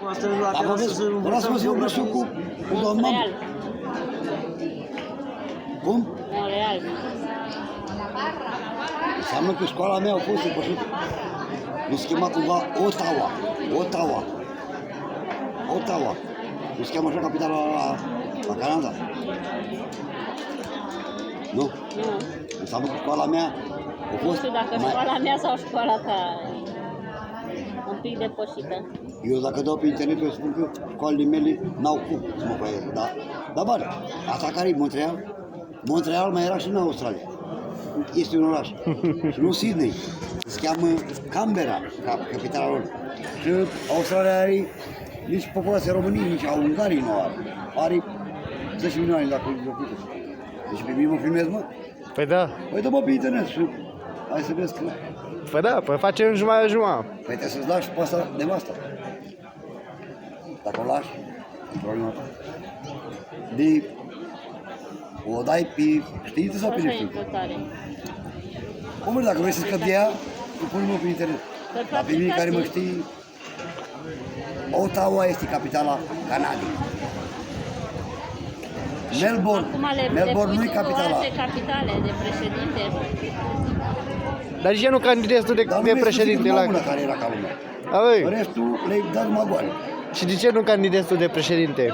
Dar vreau să vă vorbesc și eu cu doamna. Montreal. Cum? Montreal. Înseamnă că școala mea a fost depășită. Nu se chema cumva Ottawa. Nu se cheamă așa capitala la Canada? Nu? Nu. Înseamnă că școala mea a Nu fost știu dacă școala mea sau școala ta un pic depășită. Eu dacă dau pe internet, eu spun că școalele mele n-au cum să mă păieze, da? Dar bine, asta care e Montreal? Montreal mai era și în Australia. Este un oraș. Și nu Sydney. Se cheamă Canberra, capitala lor. Și Australia are nici populația României, nici a Ungariei nu are. Are 10 milioane dacă locuite. Deci pe mine mă filmez, mă? Păi da. Păi dă-mă pe internet și hai să vezi că... Păi da, păi facem jumătate. Păi trebuie să-ți lași pe asta nevasta. Dacă o lași, e problema ta. De... O dai pe știință sau pe Așa e neștiință? tare. Omul, dacă vrei să scăpi de ea, o punem pe internet. Dar pe mine care mă știi, Ottawa este capitala Canadei. Melbourne nu e capitala. Alte capitale de președinte. Dar de ce nu candidezi tu de președinte la... Dar care era ca lumea. Avei. Restul le-ai dat numai goale. Și de ce nu candidezi tu de președinte?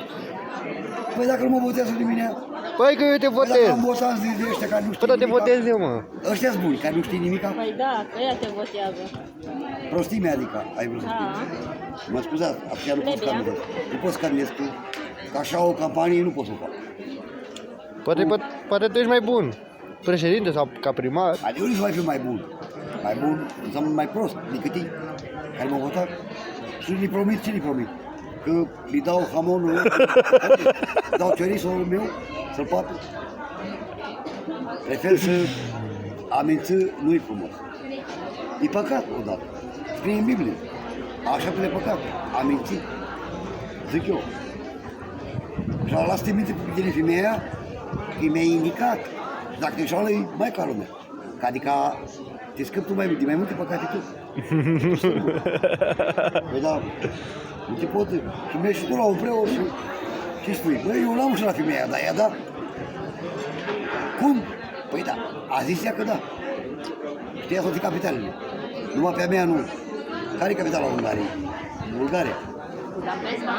Păi dacă nu mă votează de mine, Păi că eu te păi votez. dacă am votat de ăștia care nu știu Păi da, te nimica, votez eu, mă. ăștia-s buni, care nu știi nimica, Păi da, că ea te votează. prostime adică, ai vrut să Da. spui. Mă scuzați, așa nu poți Plebia. candidezi. Nu poți candidezi tu, că așa o campanie nu poți să o fac. Poate tu ești mai bun. Președinte sau ca primar. Adică eu nici mai fiu mai bun. Mai bun înseamnă mai prost decât ei care m-au votat. Și le promit, ce le promit? Că îi dau hamonul, dau ciorisul meu să-l poată. Prefer să a minți nu-i frumos. E păcat odată. Scrie în Biblie. Așa că e păcat. A mințit. Zic eu. Și la lasă-te minte pe tine femeia că mi-ai indicat. Și dacă ești ala, e mai ca lumea. Că adică te scăpi tu mai multe păcate tu. Păi da, nu te pot. Și mergi și tu la un preot și spui, băi, eu l-am și la femeia, dar ea da. Cum? Păi da, a zis ea că da. Știa toate capitalele. Numai pe a mea nu. Care e capitala Ungariei? Bulgaria. Budapesta.